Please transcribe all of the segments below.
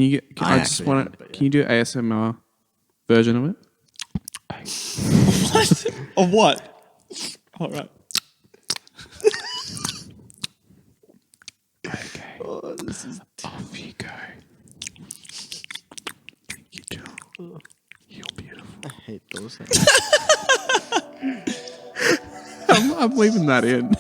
Can you get? I just want to. Can you do ASMR version of it? What? Of what? All right. Okay. Oh, this is Off you go. Thank you, Joel. You're beautiful. I hate those things. I'm leaving that in.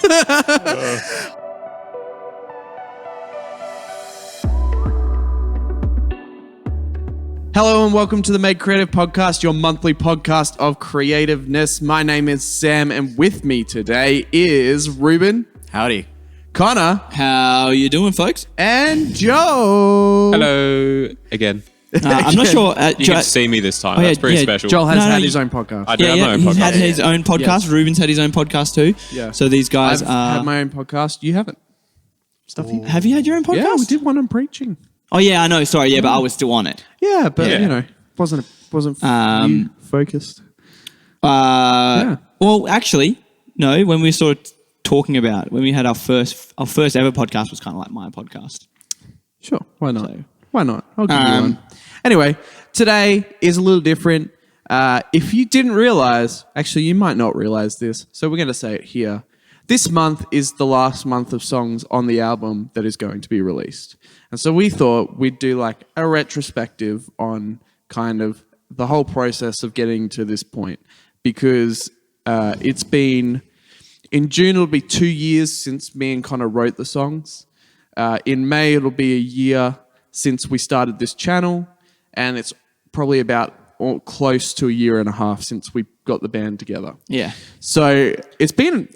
Hello and welcome to the Made Creative Podcast, your monthly podcast of creativeness. My name is Sam, and with me today is Ruben, Howdy. Connor, How you doing, folks? and Joel. Hello again. I'm not sure. You can see me this time. Oh, yeah, That's pretty yeah, special. Joel has No, had you- his own podcast. I do have my own he's podcast. had his own podcast. Yes. Ruben's had his own podcast too. Yeah. So these guys I've are. had my own podcast. You haven't. Have you had your own podcast? Yeah, we did one on preaching. Oh yeah, I know. Sorry, yeah, but I was still on it. Yeah, but Yeah. you know, wasn't you focused. Well, actually, no. When we were sort of talking about when we had our first ever podcast was kind of like my podcast. Sure, why not? So- Why not? I'll give you one. Anyway, today is a little different. If you didn't realize, actually, you might not realize this, so we're going to say it here. This month is the last month of songs on the album that is going to be released. And so we thought we'd do like a retrospective on kind of the whole process of getting to this point, because it's been, in June, it'll be 2 years since me and Connor wrote the songs. In May, it'll be a year since we started this channel, and it's probably about close to a year and a half since we got the band together. Yeah. So it's been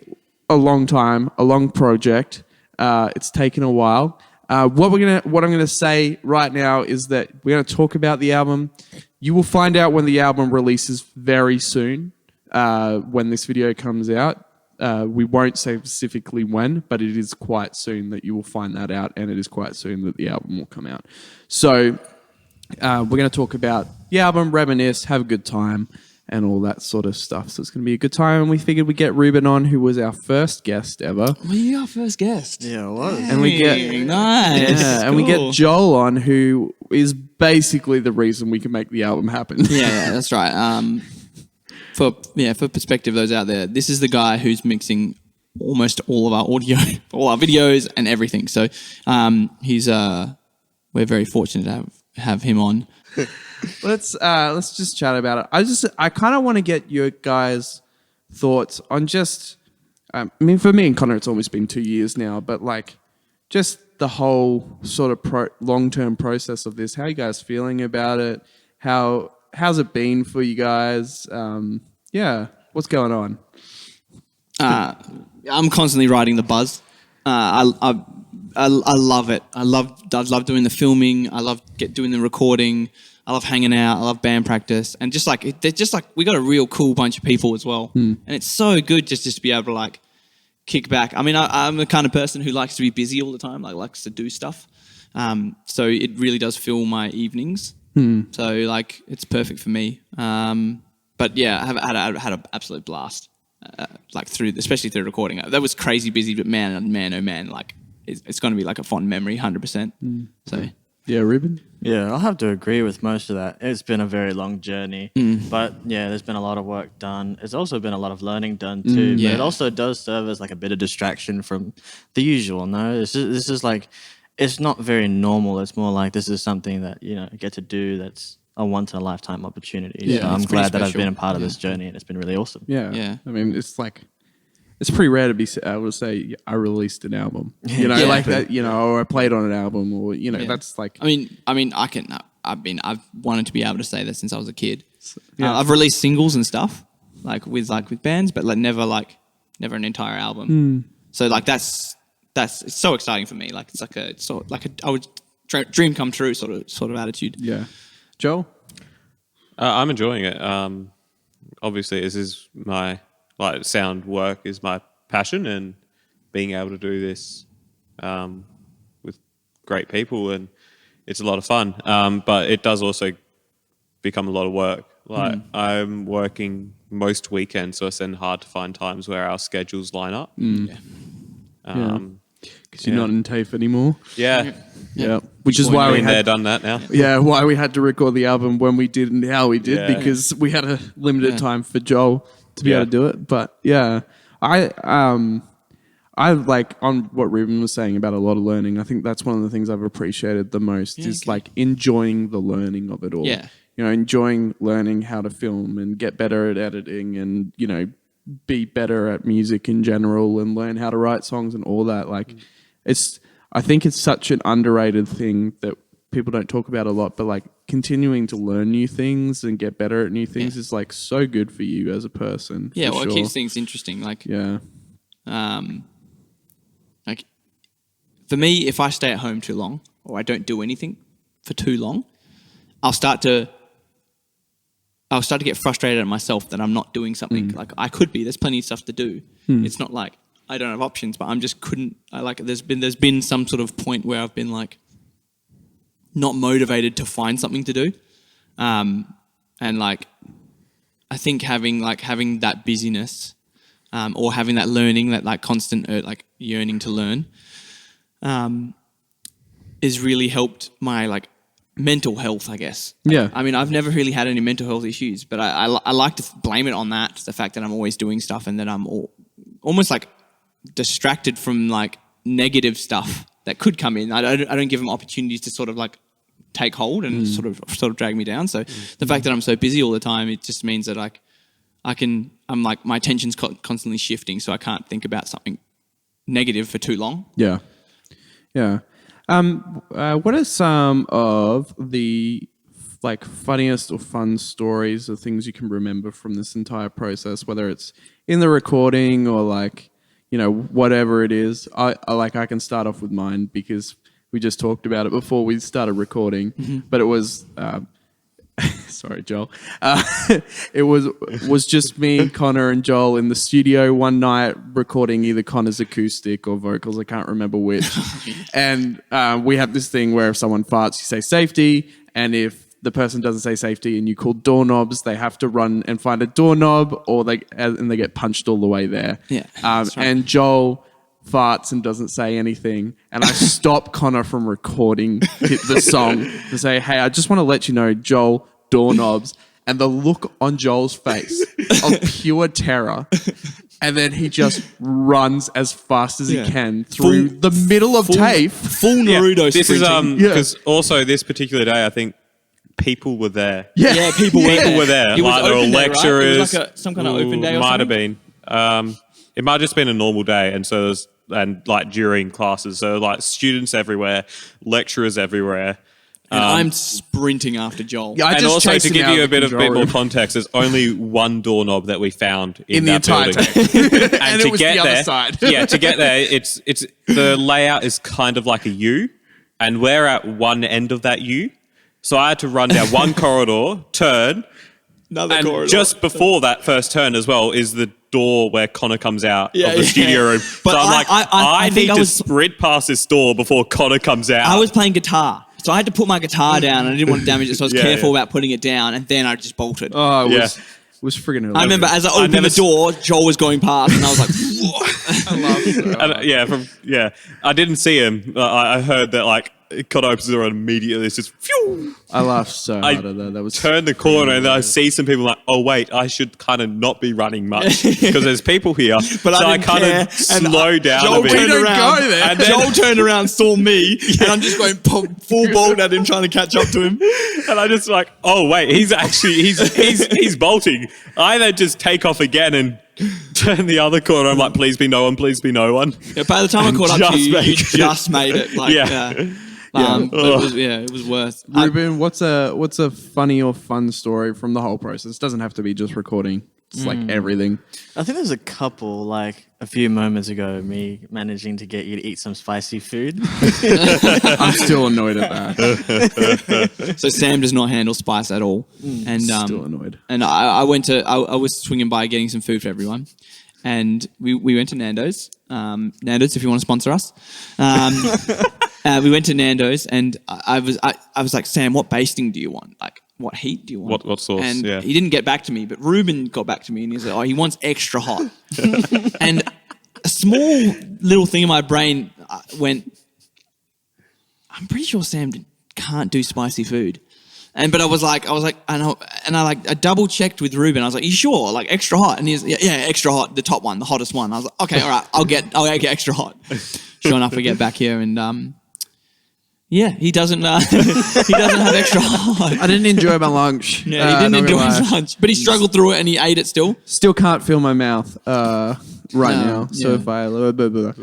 a long time, a long project. It's taken a while. What I'm gonna say right now is that we're gonna talk about the album. You will find out when the album releases very soon. When this video comes out, we won't say specifically when, but it is quite soon that you will find that out, and it is quite soon that the album will come out. So we're going to talk about the album, reminisce, have a good time, and all that sort of stuff. So it's going to be a good time, and we figured we'd get Ruben on, who was our first guest ever. Well, you're our first guest. Yeah, it was. And we get Nice. and we get Joel on, who is basically the reason we can make the album happen. Yeah, that's right. For perspective, those out there, this is the guy who's mixing almost all of our audio, all our videos, and everything. So we're very fortunate to have him on. Let's just chat about it. I kind of want to get your guys' thoughts on just. I mean, for me and Connor, it's almost been 2 years now, but like, just the whole sort of long-term process of this. How are you guys feeling about it? How's it been for you guys? What's going on? I'm constantly riding the buzz. I love it. I love doing the filming. I love doing the recording. I love hanging out. I love band practice, and we got a real cool bunch of people as well. And it's so good just to be able to like kick back. I mean, I'm the kind of person who likes to be busy all the time. Like likes to do stuff. So it really does fill my evenings. So like it's perfect for me. But yeah, I have had an absolute blast. Especially through recording. That was crazy busy, but man, oh man, like it's going to be like a fond memory, 100%. So Yeah, Ruben? Yeah, I'll have to agree with most of that. It's been a very long journey, but yeah, there's been a lot of work done. It's also been a lot of learning done too, yeah. but it also does serve as like a bit of distraction from the usual. No, this is like, it's not very normal. It's more like this is something that, you know, I get to do that's a once-in-a-lifetime opportunity. Yeah, so I'm it's pretty glad that I've special. been a part of this journey, and it's been really awesome. Yeah. Yeah. I mean, it's pretty rare to be able to say I released an album. You know, Yeah. like that, you know, or I played on an album, or, you know, Yeah. that's like... I've wanted to be able to say that since I was a kid. Yeah. I've released singles and stuff, with bands, but never an entire album. So like that's it's so exciting for me. Like it's a dream come true sort of attitude. Yeah. Joel? I'm enjoying it. Obviously, this is my sound work is my passion, and being able to do this with great people, and it's a lot of fun. But it does also become a lot of work. I'm working most weekends, so it's then hard to find times where our schedules line up. Because you're not in TAFE anymore. Yeah. Yeah. which is why we Been there, had done that now. why we had to record the album when we did and how we did, Yeah. because we had a limited time for Joel to be Yeah. able to do it. But yeah, I like on what Ruben was saying about a lot of learning. I think that's one of the things I've appreciated the most is like enjoying the learning of it all. Yeah. Enjoying learning how to film and get better at editing and, be better at music in general and learn how to write songs and all that. Like I think it's such an underrated thing that people don't talk about a lot, but like continuing to learn new things and get better at new things is like so good for you as a person. Yeah, for well, sure. it keeps things interesting. Like, like for me, if I stay at home too long or I don't do anything for too long, I'll start to get frustrated at myself that I'm not doing something. Like I could be. There's plenty of stuff to do. It's not like I don't have options, but I'm just couldn't. There's been some sort of point where I've been like not motivated to find something to do, and like I think having that busyness, or having that learning, that like constant like yearning to learn, has really helped my like mental health, I guess. Yeah. I mean, I've never really had any mental health issues, but I like to blame it on that, the fact that I'm always doing stuff and that I'm almost like distracted from like negative stuff that could come in. I don't give them opportunities to sort of like take hold and sort of drag me down. So the fact that I'm so busy all the time, it just means that like I'm like my attention's constantly shifting, so I can't think about something negative for too long. Yeah. Yeah. What are some of the like funniest or fun stories or things you can remember from this entire process, whether it's in the recording or like, whatever it is? I can start off with mine because we just talked about it before we started recording, but it was, sorry, Joel. It was just me, Connor, and Joel in the studio one night recording either Connor's acoustic or vocals. I can't remember which. And we have this thing where if someone farts, you say safety, and if the person doesn't say safety and you call doorknobs, they have to run and find a doorknob, or they get punched all the way there. Yeah, that's right. And Joel farts and doesn't say anything, and I stop Connor from recording the song to say, hey, I just want to let you know, Joel, doorknobs. And the look on Joel's face of pure terror, and then he just runs as fast as he can through the middle of TAFE. Full Naruto This is sprinting. because also this particular day, I think people were there. Yeah, people were there. There It was like, there were open day, right? lecturers. It was like some kind of open day or might something? have been. It might have just been a normal day, and so there's like during classes, so like students everywhere, lecturers everywhere. And I'm sprinting after Joel. Yeah, I And just also chased to him give out you of a bit the of control more room. context, there's only one doorknob that we found in the that entire building. TAFE. And it was the other side. To get there, it's the layout is kind of like a U, and we're at one end of that U. So I had to run down one corridor, turn, Another and corridor. just before that first turn as well is the door where Connor comes out of the yeah. studio room. But so I'm like, I I think need I to was- sprint past this door before Connor comes out. I was playing guitar. So I had to put my guitar down and I didn't want to damage it, so I was Yeah, careful yeah. about putting it down, and then I just bolted. Oh, Yeah. it was friggin' hilarious. I remember as I opened never the door, Joel was going past, and I was like, "Whoa." I love it. I didn't see him. I heard that like Connor opens the door and immediately it's just phew. I laughed so I hard at that. That was turn the corner and then I see some people like, oh wait, I should kind of not be running much because there's people here. But so I I didn't kind care. of slow down Joel a bit. turned don't around. go there. And then Joel turned around, saw me, and I'm just going full bolt at him, trying to catch up to him. And I just like, oh wait, he's bolting. I then just take off again and turn the other corner. I'm like, please be no one, please be no one. Yeah, by the time I caught up to you, you make it. just made it. Like, Yeah. but it was worth. Ruben, what's a funny or fun story from the whole process? It doesn't have to be just recording. It's like everything. I think there's a couple, like a few moments ago, me managing to get you to eat some spicy food. I'm still annoyed at that. So Sam does not handle spice at all, and Still annoyed. And I was swinging by getting some food for everyone, and we went to Nando's. Nando's, if you want to sponsor us. We went to Nando's, and I was like, Sam, what basting do you want? Like, what heat do you want? What sauce? And Yeah. he didn't get back to me, but Ruben got back to me, and he said, oh, he wants extra hot. And a small little thing in my brain went, I'm pretty sure Sam can't do spicy food. But I was like, I double checked with Ruben. I was like, "You sure? Like extra hot?" And he's, yeah, extra hot, the top one, the hottest one. I was like, "Okay, all right, I'll get extra hot." Sure enough, we get back here and yeah, he doesn't have extra hot. I didn't enjoy my lunch. Yeah, he didn't enjoy his lunch, but he struggled through it and he ate it still. Still can't feel my mouth right now. So yeah. if I...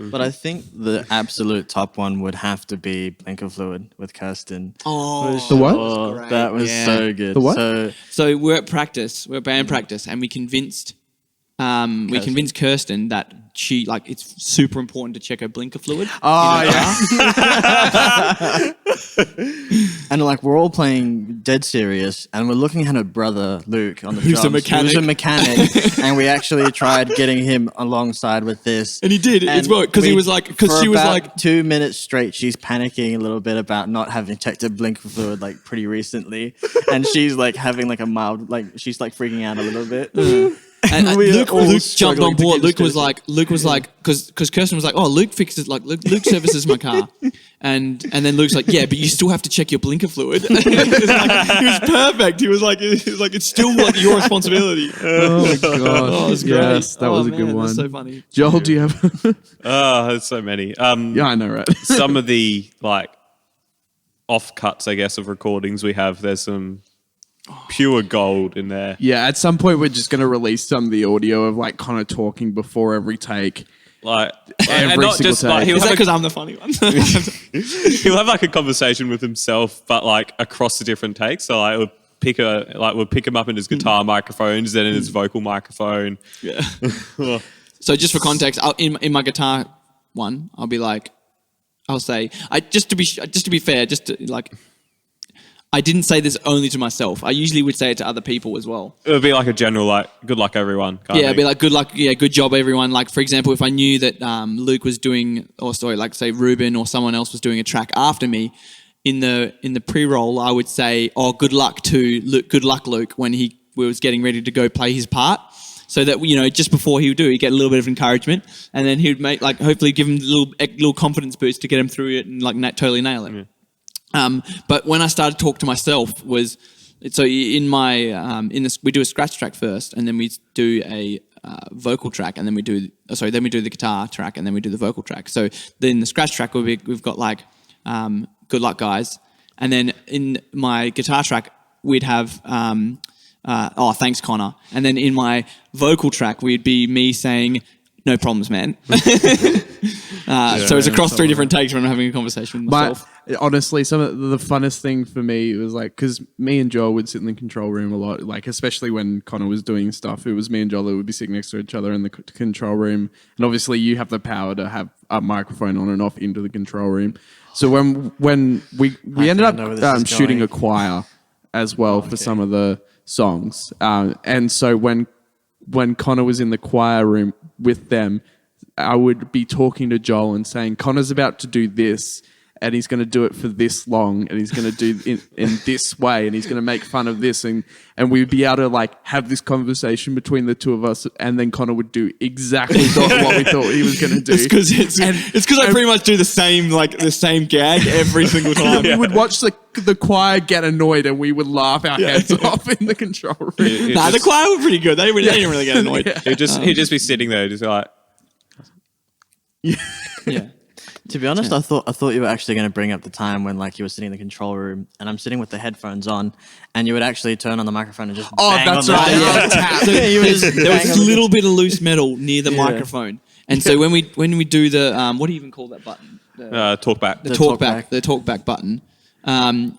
But I think the absolute top one would have to be Blinker Fluid with Kirsten. Oh, The what? Oh, that was so good. The what? So we're at practice, we're at band practice, and we convinced Kirsten that she it's super important to check her blinker fluid. Oh yeah. and we're all playing dead serious, and we're looking at her brother Luke on the Who's a drums, mechanic. who's a mechanic, and we actually tried getting him alongside with this, And he did. It's worked because he was like, because she was like, 2 minutes straight. She's panicking a little bit about not having checked her blinker fluid pretty recently, and she's having a mild she's freaking out a little bit. And Luke jumped on board. Luke was like, because Kirsten was like, "Oh, Luke fixes Luke services my car," and then Luke's like, "Yeah, but you still have to check your blinker fluid." He was perfect. He was like, "It's still your responsibility." Oh my god. Oh, it was great. Yes, that was a good man, one. That's so funny. Joel, do you have? There's so many. Yeah, I know, right? Some of the offcuts, I guess, of recordings we have. There's some pure gold in there. Yeah, at some point we're just going to release some of the audio of Connor talking before every take. And Every not single just take. he'll Is that have because I'm the funny one? he'll have a conversation with himself, but across the different takes. So we'll pick him up in his guitar microphones, then in his vocal microphone. Yeah. So just for context, in my guitar one, I'll say, just to be fair, I didn't say this only to myself. I usually would say it to other people as well. It would be a general good luck everyone. Yeah, it'd be good luck. Yeah, good job everyone. For example, if I knew that Luke was doing, say Ruben or someone else was doing a track after me, in the pre-roll, I would say, "Oh, good luck to Luke. Good luck, Luke," when he was getting ready to go play his part. So that just before he would do it, he'd get a little bit of encouragement, and then he would make hopefully give him a little confidence boost to get him through it and totally nail it. Yeah. But when I started to talk to myself in my we do a scratch track first, and then we do a vocal track, and then we do the guitar track, and then we do the vocal track. So then the scratch track we've got good luck guys, and then in my guitar track we'd have thanks Connor, and then in my vocal track we'd be me saying, "No problems, man." So it's across 3 different takes when I'm having a conversation with myself. But honestly, some of the funnest thing for me was because me and Joel would sit in the control room a lot, especially when Connor was doing stuff. It was me and Joel that would be sitting next to each other in the control room, and obviously you have the power to have a microphone on and off into the control room. So when we ended up shooting a choir as well for some of the songs, and so when Connor was in the choir room with them, I would be talking to Joel and saying, "Connor's about to do this, and he's going to do it for this long, and he's going to do in this way, and he's going to make fun of this," and we'd be able to have this conversation between the two of us, and then Connor would do exactly what we thought he was going to do. It's because I pretty much do the same gag every single time. We would watch the choir get annoyed, and we would laugh our heads off in the control room. The choir were pretty good. They didn't really get annoyed. He'd just be sitting there, just Yeah. To be honest, I thought you were actually going to bring up the time when you were sitting in the control room and I'm sitting with the headphones on, and you would actually turn on the microphone and just bang that's on the right. tap. So You would just there was bang this on the- little bit of loose metal near the microphone, and so when we do the what do you even call that button? talk back. The talkback. talkback button.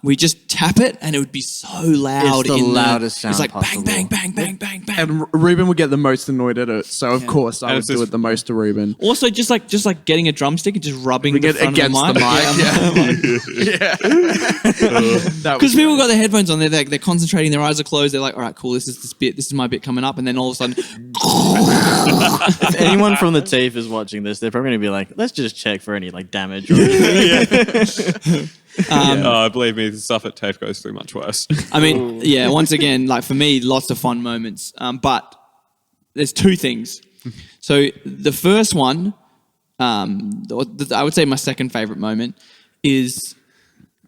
We just tap it, and it would be so loud. It's the loudest sound It's like possible. bang, bang, bang, bang, bang, bang. And Ruben would get the most annoyed at it, so of course I And would it's do just- it the most to Ruben. Also, just like getting a drumstick and just rubbing the Get front against of the mic. Yeah. Because people got their headphones on, they're concentrating, their eyes are closed. They're like, "All right, cool. This is my bit coming up," and then all of a sudden, If anyone from the TAFE is watching this, they're probably going to be like, "Let's just check for any damage." Or Believe me, the stuff at TAFE goes through much worse. I mean, yeah. Once again, for me, lots of fun moments. But there's 2 things. So the first one, I would say my second favorite moment is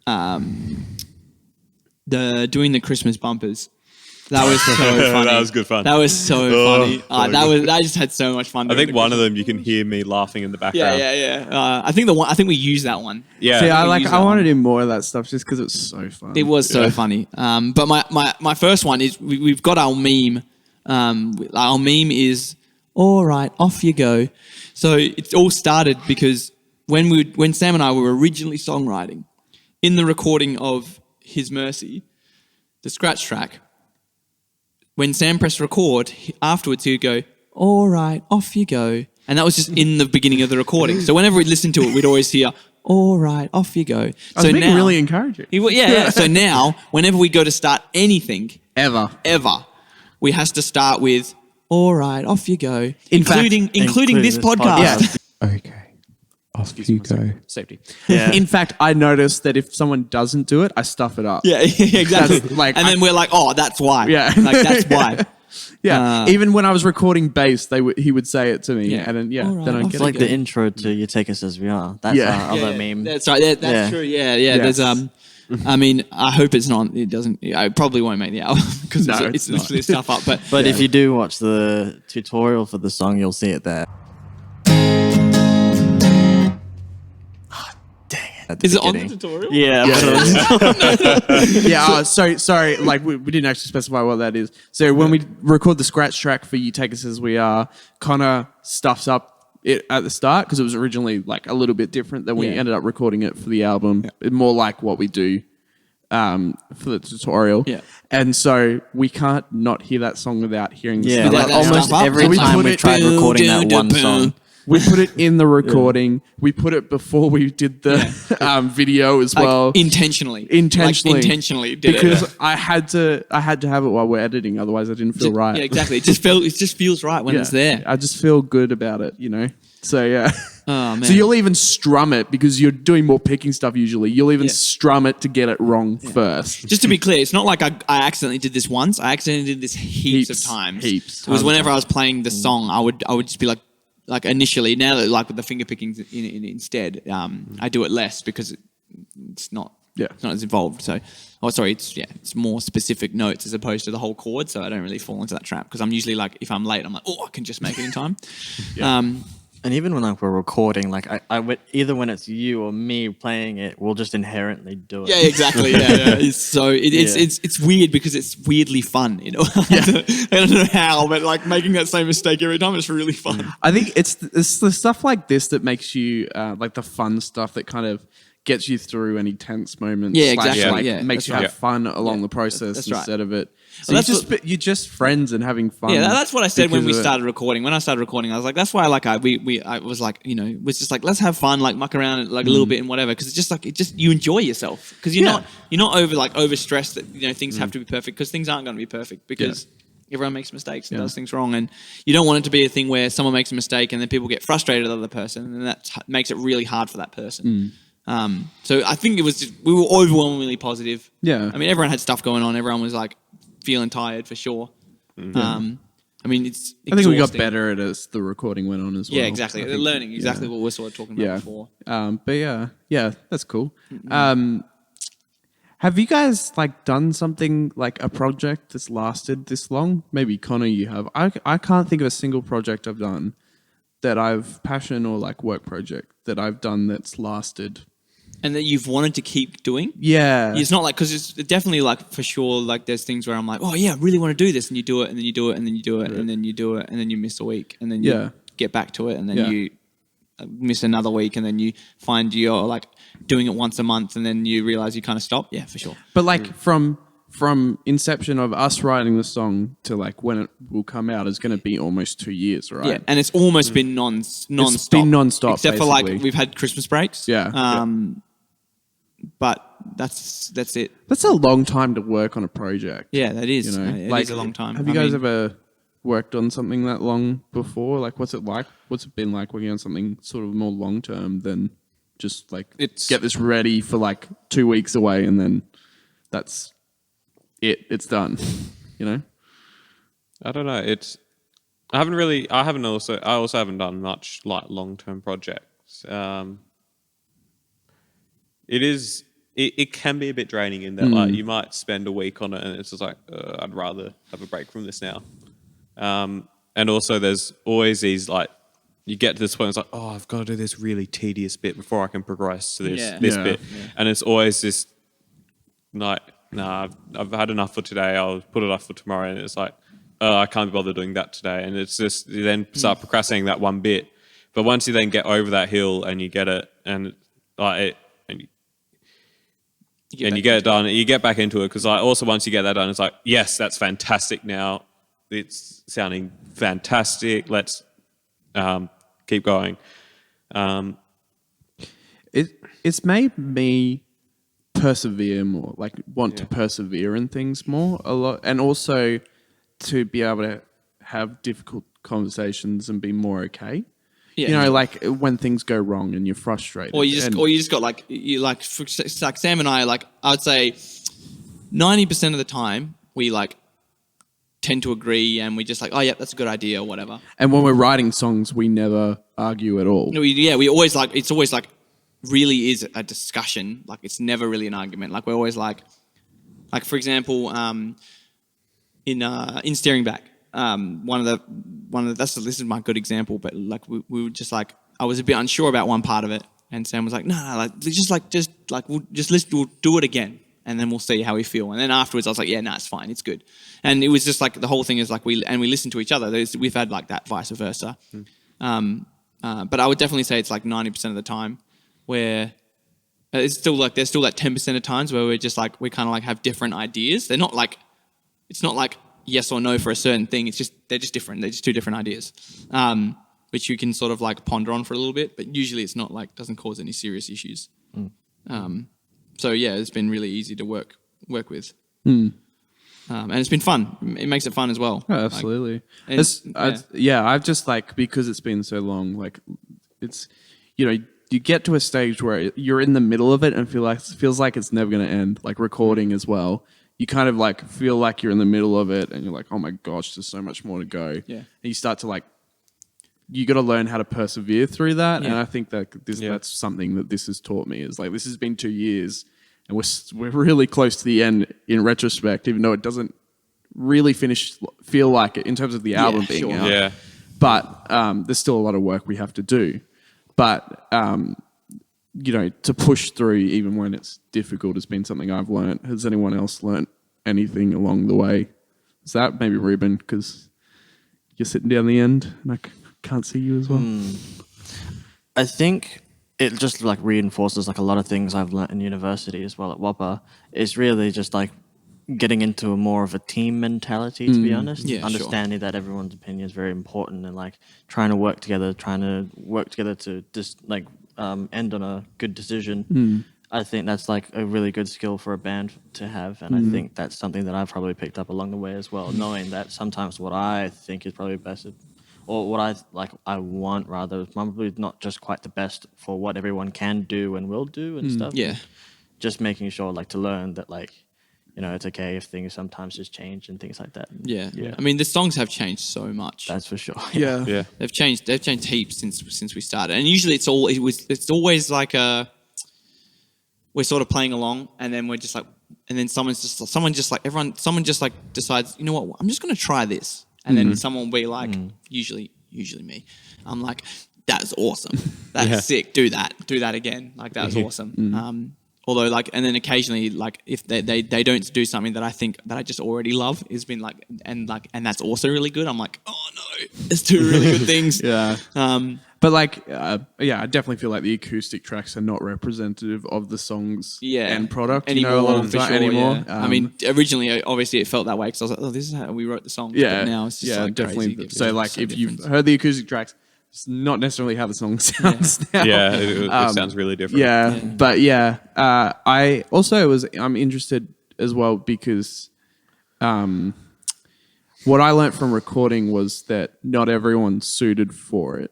doing the Christmas bumpers. That was so funny. That was good fun. That was so funny. I just had so much fun. I doing think the one of Christmas- them you can hear me laughing in the background. Yeah. I think we used that one. Yeah. See, I use I that wanted one. to do more of that stuff just because it's so fun. It was so funny. But my first one is we've got our meme. Our meme is all right, off you go. So it all started because when Sam and I were originally songwriting, in the recording of His Mercy, the scratch track, when Sam pressed record, afterwards he'd go, all right, off you go. And that was just in the beginning of the recording. So whenever we'd listen to it, we'd always hear, all right, off you go. I was being really encouraging. Yeah. So now, whenever we go to start anything, Ever. we has to start with, all right, off you go. Including Including this podcast. Yeah. Okay. Off you go. Safety. Yeah. In fact, I noticed that if someone doesn't do it, I stuff it up. Yeah, exactly. That's like- and then we're like, oh, that's why. Yeah. Like, that's why. Yeah. Even when I was recording bass, he would say it to me. Yeah. And then, All right, then I'd off get It's it. like the intro to You Take Us As We Are. That's Yeah. our other meme. That's right. That's Yeah. true. Yeah. Yes. There's I mean, I hope it's not. It doesn't. I probably won't make the album because No, it's it's literally stuff up. But But if you do watch the tutorial for the song, you'll see it there. Dang it. At the is it on the beginning. tutorial? Yeah. but Yeah, sorry. Like, we didn't actually specify what that is. So when we record the scratch track for You Take Us As We Are, Connor stuffs up it at the start because it was originally like a little bit different than we Yeah. ended up recording it for the album. More like what we do for the tutorial. Yeah. And so we can't not hear that song without hearing the Yeah, stuff. like that almost stuff up. every So we time put we've it- tried recording that one song. We put it in the recording. We put it before we did the video as Like, well. intentionally. Intentionally. Like, intentionally did because it. I had to have it while we're editing, otherwise I didn't feel right. Yeah, exactly. It just feels right when Yeah. it's there. I just feel good about it, you know. So yeah. Oh, man. So you'll even strum it because you're doing more picking stuff usually. You'll even Yeah. strum it to get it wrong first. Just to be clear, it's not like I accidentally did this once. I accidentally did this heaps of times. Heaps. It was whenever I was playing the song, I would just be like initially. Now that like with the finger picking instead, I do it less because it's not as involved. So, it's more specific notes as opposed to the whole chord. So I don't really fall into that trap because I'm usually like, if I'm late, I'm like, oh, I can just make it in time. And even when like we're recording, like I would either when it's you or me playing it, we'll just inherently do it. Yeah, exactly. Yeah. It's weird because it's weirdly fun, you know. I don't know how, but like making that same mistake every time, it's really fun. I think it's the stuff like this that makes you like the fun stuff that kind of gets you through any tense moments. Yeah, slash, exactly. Like, Yeah, makes that's you right. have fun along the process That's right. instead of it. So Well, you're just friends and having fun. Yeah, that's what I said when we because of it. started recording. When I started recording, I was like, that's why like I was like, you know, was just like, let's have fun, like muck around and like a little bit and whatever, because it's just like you enjoy yourself because you're not over stressed that you know things have to be perfect because things aren't going to be perfect because everyone makes mistakes and does things wrong, and you don't want it to be a thing where someone makes a mistake and then people get frustrated with the other person, and that makes it really hard for that person. So I think we were overwhelmingly positive. Yeah. I mean, everyone had stuff going on. Everyone was like feeling tired for sure. I mean, it's I think we got exhausting. better at it as the recording went on as well. Yeah, exactly. I They're think- learning exactly what we we're sort of talking about before. But yeah, that's cool. Have you guys like done something like a project that's lasted this long? Maybe Connor, you have. I can't think of a single project I've done that I've passion or like work project that I've done that's lasted. And that you've wanted to keep doing. Yeah. It's not like, because it's definitely like for sure, like there's things where I'm like, oh yeah, I really want to do this. And you do it and then you do it and then you do it and then you do it and then you miss a week and then you get back to it and then you miss another week and then you find you're like doing it once a month and then you realize you kind of stop. Yeah, for sure. But like from inception of us writing the song to like when it will come out is going to be almost 2 years, right? Yeah, and it's almost been non-stop. It's been non-stop, except for like basically. we've had Christmas breaks. Yeah. But that's it. That's a long time to work on a project. Yeah, that is. You know, It like, is a long time. Have you guys ever worked on something that long before? Like, what's it like? What's it been like working on something sort of more long term than just like get this ready for like 2 weeks away and then that's it. It's done. You know. I don't know. I also haven't done much like long-term projects. It is it can be a bit draining in that like you might spend a week on it and it's just like I'd rather have a break from this now. And also there's always these like you get to this point it's like I've got to do this really tedious bit before I can progress to this bit, and it's always this like I've had enough for today. I'll put it off for tomorrow, and it's like I can't be bothered doing that today, and it's just you then start procrastinating that one bit. But once you then get over that hill and you get it and you get it done, you get back into it because like also once you get that done, it's like yes, that's fantastic. Now it's sounding fantastic. Let's keep going. It's made me persevere more, like want to persevere in things more a lot, and also to be able to have difficult conversations and be more okay. Yeah. You know, like when things go wrong and you're frustrated. Or you just got like like Sam and I like I would say 90% of the time we like tend to agree and we just like that's a good idea or whatever. And when we're writing songs, we never argue at all. No, we always like it's always like really is a discussion. Like it's never really an argument. Like we're always like for example, in Staring Back. One of the this is my good example, but like we were just like I was a bit unsure about one part of it, and Sam was like, no, like we'll do it again, and then we'll see how we feel. And then afterwards, I was like, yeah, no, it's fine, it's good. And it was just like the whole thing is like we listen to each other. We've had like that vice versa, but I would definitely say it's like 90% of the time where it's still like there's still that 10% of times where we're just like we kind of like have different ideas. They're not like it's not like yes or no for a certain thing. It's just they're just different. They're just two different ideas, which you can sort of like ponder on for a little bit. But usually it's not like doesn't cause any serious issues. So yeah, it's been really easy to work with, and it's been fun. It makes it fun as well. Oh, absolutely. I've just like because it's been so long. Like it's you get to a stage where you're in the middle of it and feels like it's never going to end. Like recording as well. You kind of like feel like you're in the middle of it and you're like, oh my gosh, there's so much more to go. Yeah. And you start to like, you got to learn how to persevere through that. Yeah. And I think that that's something that this has taught me is like, this has been 2 years and we're really close to the end in retrospect, even though it doesn't really feel like it in terms of the album being out. Yeah. But there's still a lot of work we have to do. But, to push through even when it's difficult has been something I've learned. Has anyone else learned anything along the way? Is that maybe Ruben, because you're sitting down the end and I can't see you as well? I think it just like reinforces like a lot of things I've learned in university as well at Whopper. It's really just like getting into a more of a team mentality, to be honest. Yeah, understanding that everyone's opinion is very important and like trying to work together to just like end on a good decision. I think that's like a really good skill for a band to have, and I think that's something that I've probably picked up along the way as well, knowing that sometimes what I think is probably best or what I want rather is probably not just quite the best for what everyone can do and will do and stuff. Yeah. Just making sure like to learn that like it's okay if things sometimes just change and things like that. Yeah. I mean, the songs have changed so much. That's for sure. Yeah. They've changed heaps since we started. And usually it's always like we're sort of playing along and then we're just like and then someone just like decides, you know what, I'm just gonna try this. And then someone will be like, usually me. I'm like, that's awesome. That's sick. Do that again. Like that was awesome. Although, like, and then occasionally, like, if they don't do something that I think that I just already love, has been like, and that's also really good. I'm like, oh no, there's two really good things. Yeah. But like, I definitely feel like the acoustic tracks are not representative of the songs and product anymore. A lot of the time anymore. Yeah. I mean, originally, obviously, it felt that way because I was like, oh, this is how we wrote the song. Yeah. But now it's just like definitely. Crazy. So like, if you've heard the acoustic tracks, it's not necessarily how the song sounds now. Yeah, it sounds really different. Yeah, but I'm interested as well because what I learnt from recording was that not everyone's suited for it,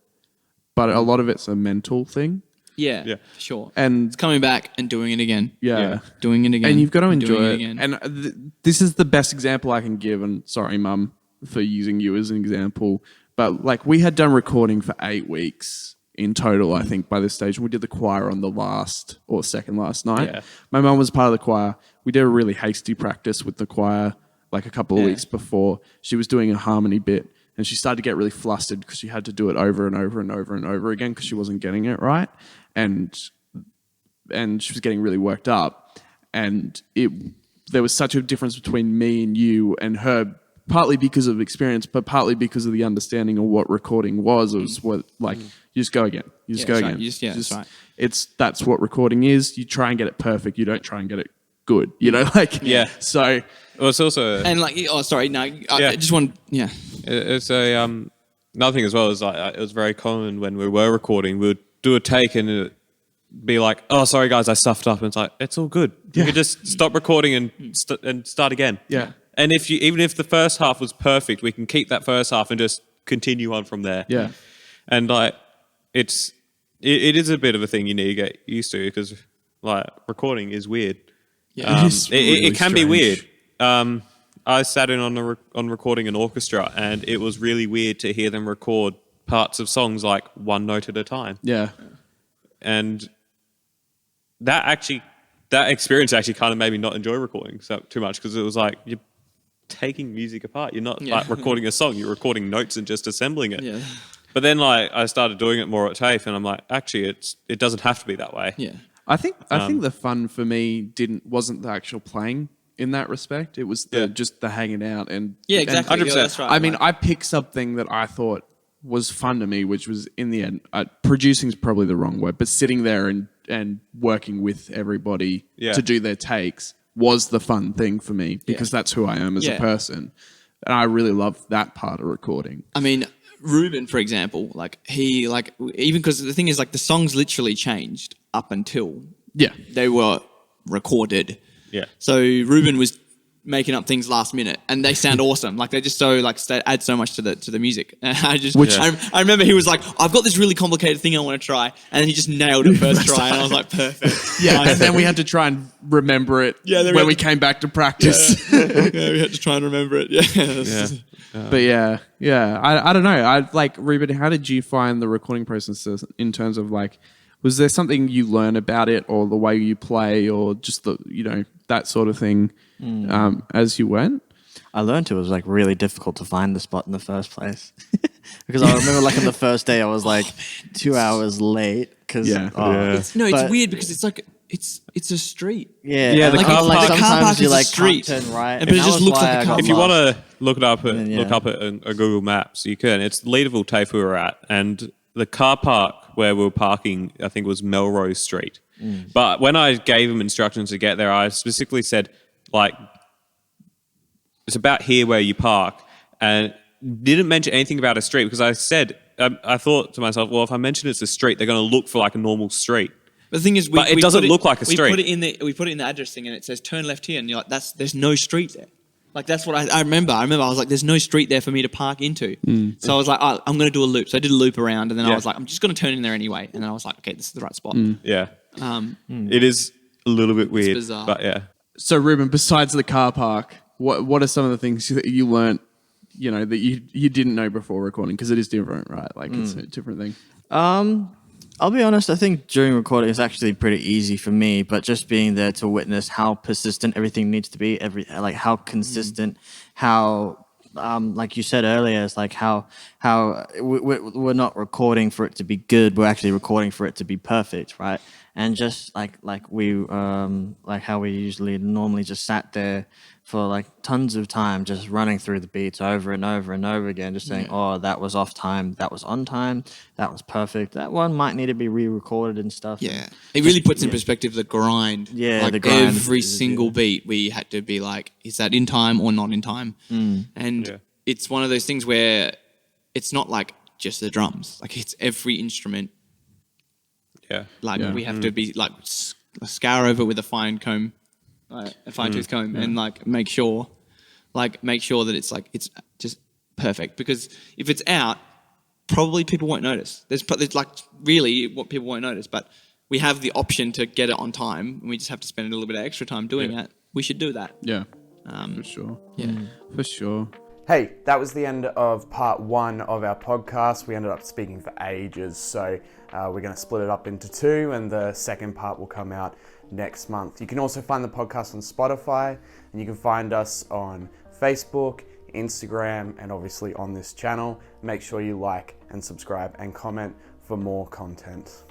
but a lot of it's a mental thing. Yeah, for sure. And it's coming back and doing it again. Yeah. Doing it again. And you've got to enjoy it. And this is the best example I can give. And sorry, Mum, for using you as an example. But like we had done recording for 8 weeks in total, I think, by this stage. We did the choir on the last or second last night. Yeah. My mum was part of the choir. We did a really hasty practice with the choir like a couple of weeks before. She was doing a harmony bit and she started to get really flustered because she had to do it over and over and over and over again because she wasn't getting it right. And she was getting really worked up. And there was such a difference between me and you and her, partly because of experience, but partly because of the understanding of what recording was. It was what, like, you just go again. You just go again. Right. That's right. That's what recording is. You try and get it perfect. You don't try and get it good. You know, like, Yeah. So, Well, it's also And like, I just want, it's a another thing as well is like it was very common when we were recording. We would do a take and it'd be like, "Oh, sorry guys, I stuffed up." And it's like, it's all good. You could just stop recording and start again. Yeah. And even if the first half was perfect, we can keep that first half and just continue on from there. yeah. And like, it is a bit of a thing you need to get used to because like recording is weird. Yeah. It can be strange. weird. I sat in on recording an orchestra, and it was really weird to hear them record parts of songs like one note at a time. Yeah. And that experience actually kind of made me not enjoy recording too much because it was like you're taking music apart. You're not like recording a song. You're recording notes and just assembling it. Yeah. But then like I started doing it more at TAFE, and I'm like, actually, it doesn't have to be that way. Yeah. I think the fun for me wasn't the actual playing in that respect. It was just the hanging out and Exactly. and 100%. That's right. I mean, I picked something that I thought was fun to me, which was in the end, producing is probably the wrong word, but sitting there and working with everybody to do their takes was the fun thing for me because that's who I am as a person. And I really love that part of recording. I mean, Ruben, for example, even because the thing is, like, the songs literally changed up until they were recorded. Yeah. So Ruben was making up things last minute, and they sound awesome. Like, they're just so add so much to the music. And I remember he was like, "I've got this really complicated thing I want to try," and then he just nailed it first try, and I was like, "Perfect." Yeah, and then we had to try and remember it when we came back to practice. We had to try and remember it. But I don't know. Ruben, how did you find the recording process in terms of like, was there something you learn about it or the way you play or just that sort of thing as you went? I learned it was like really difficult to find the spot in the first place because I remember like on the first day I was like 2 hours late because It's weird because it's like it's a street. Yeah, the car park. The car park you is a like street, can't turn right, but it just looks like a car If you park. want to look it up, look up Yeah. at a Google Maps, you can. It's Leaderville TAFE we were at, and the car park where we were parking, I think, was Melrose Street. But when I gave them instructions to get there, I specifically said, like, it's about here where you park, and didn't mention anything about a street because I said, I thought to myself, well, if I mention it's a street, they're going to look for like a normal street. But the thing is, But it doesn't look like a street. We put it in the address thing, and it says turn left here, and you're like, there's no street there. Like, that's what I remember. I was like, there's no street there for me to park into. So I was like, I'm going to do a loop. So I did a loop around, and then I was like, I'm just going to turn in there anyway. And then I was like, okay, this is the right spot. Yeah. It is a little bit weird. bizarre. But yeah. So Ruben, besides the car park, what are some of the things that you learnt, that you didn't know before recording? Because it is different, right? Like it's a different thing. I'll be honest, I think during recording it's actually pretty easy for me, but just being there to witness how persistent everything needs to be, how consistent, how like you said earlier, it's like how we're not recording for it to be good, we're actually recording for it to be perfect, right? And just like how we usually normally just sat there for like tons of time, just running through the beats over and over and over again, just saying, oh, that was off time, that was on time, that was perfect, that one might need to be re-recorded and stuff. Yeah, it really puts in perspective the grind. Yeah, like the grind every is- single beat, we had to be like, is that in time or not in time? And it's one of those things where it's not like just the drums, like it's every instrument. Yeah. Like we have to be like scour over with a fine comb, a fine tooth comb, and like make sure that it's just perfect. Because if it's out, probably people won't notice. There's like really what people won't notice, but we have the option to get it on time, and we just have to spend a little bit of extra time doing it. We should do that. Yeah, for sure. Yeah. For sure. Hey, that was the end of part 1 of our podcast. We ended up speaking for ages, so we're going to split it up into 2, and the second part will come out next month. You can also find the podcast on Spotify, and you can find us on Facebook, Instagram, and obviously on this channel. Make sure you like and subscribe and comment for more content.